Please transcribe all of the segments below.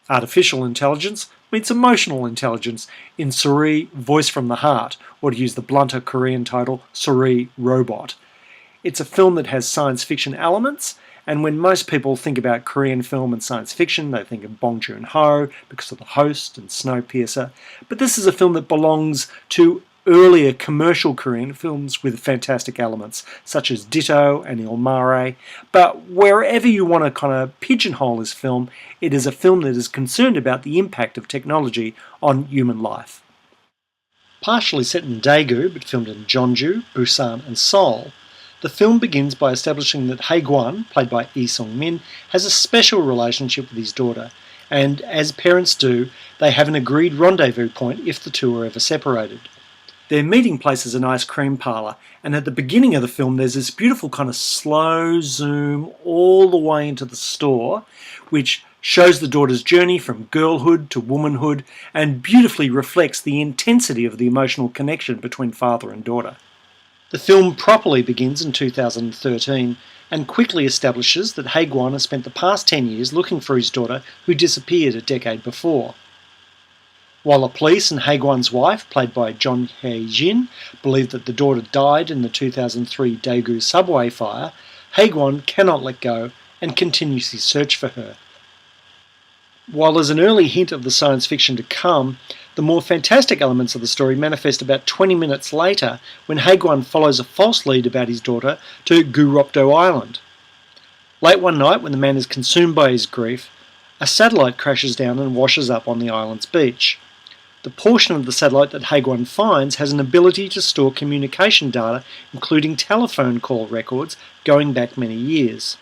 Artificial intelligence meets emotional intelligence in SORI, Voice from the Heart, or to use the blunter Korean title, SORI Robot. It's a film that has science fiction elements, and when most people think about Korean film and science fiction, they think of Bong Joon-ho because of The Host and Snowpiercer. But this is a film that belongs to earlier commercial Korean films with fantastic elements, such as Ditto and Il Mare. But wherever you want to kind of pigeonhole this film, it is a film that is concerned about the impact of technology on human life. Partially set in Daegu, but filmed in Jeonju, Busan and Seoul, the film begins by establishing that Hae-gwon, played by Lee Sung-min, has a special relationship with his daughter, and as parents do, they have an agreed rendezvous point if the two are ever separated. Their meeting place is an ice cream parlour, and at the beginning of the film there's this beautiful kind of slow zoom all the way into the store, which shows the daughter's journey from girlhood to womanhood and beautifully reflects the intensity of the emotional connection between father and daughter. The film properly begins in 2013 and quickly establishes that Hae-gwon has spent the past 10 years looking for his daughter who disappeared a decade before. While the police and Hae-gwon's wife, played by Jong Hae-jin, believe that the daughter died in the 2003 Daegu subway fire, Hae-gwon cannot let go and continues his search for her. While there's an early hint of the science fiction to come, the more fantastic elements of the story manifest about 20 minutes later when Hae-gwon follows a false lead about his daughter to Guropdo Island. Late one night, when the man is consumed by his grief, a satellite crashes down and washes up on the island's beach. The portion of the satellite that Hae-gwon finds has an ability to store communication data, including telephone call records, going back many years.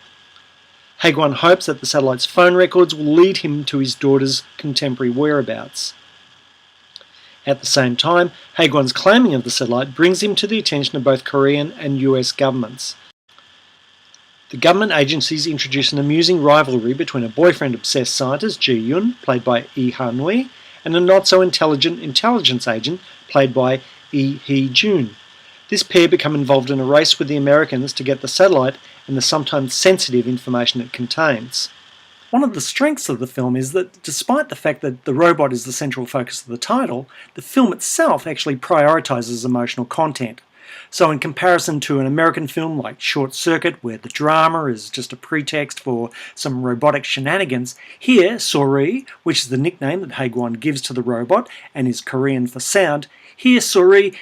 Hae-gwon hopes that the satellite's phone records will lead him to his daughter's contemporary whereabouts. At the same time, Hae-gwon's claiming of the satellite brings him to the attention of both Korean and US governments. The government agencies introduce an amusing rivalry between a boyfriend-obsessed scientist, Ji-yoon, played by Lee Ha-nui, and a not-so-intelligent intelligence agent, played by Lee Hee-jun. This pair become involved in a race with the Americans to get the satellite and the sometimes sensitive information it contains. One of the strengths of the film is that, despite the fact that the robot is the central focus of the title, the film itself actually prioritises emotional content. So in comparison to an American film like Short Circuit, where the drama is just a pretext for some robotic shenanigans, here SORI, which is the nickname that Hae-gwon gives to the robot and is Korean for sound, here SORI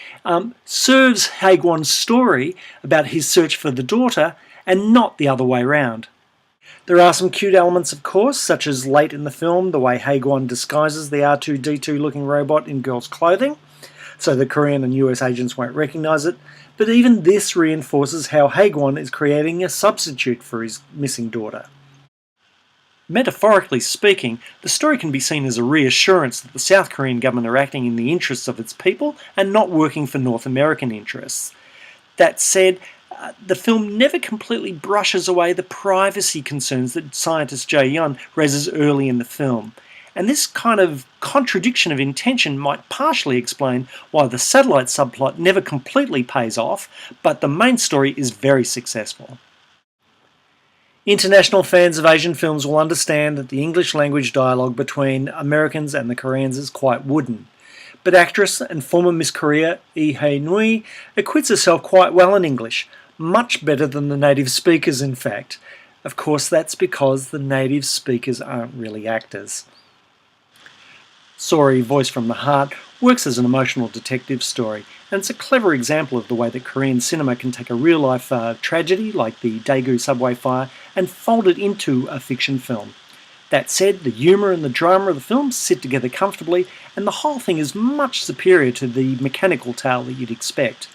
serves Hae-gwon's story about his search for the daughter and not the other way around. There are some cute elements, of course, such as late in the film the way Hae-gwon disguises the R2-D2 looking robot in girls' clothing, so the Korean and US agents won't recognise it, but even this reinforces how Hae-gwon is creating a substitute for his missing daughter. Metaphorically speaking, the story can be seen as a reassurance that the South Korean government are acting in the interests of its people and not working for North American interests. That said, the film never completely brushes away the privacy concerns that scientist Jae-yeon raises early in the film. And this kind of contradiction of intention might partially explain why the satellite subplot never completely pays off, but the main story is very successful. International fans of Asian films will understand that the English language dialogue between Americans and the Koreans is quite wooden. But actress and former Miss Korea Lee Ha-nui acquits herself quite well in English, much better than the native speakers in fact. Of course that's because the native speakers aren't really actors. SORI, Voice from the Heart, works as an emotional detective story, and it's a clever example of the way that Korean cinema can take a real-life tragedy like the Daegu subway fire and fold it into a fiction film. That said, the humour and the drama of the film sit together comfortably, and the whole thing is much superior to the mechanical tale that you'd expect.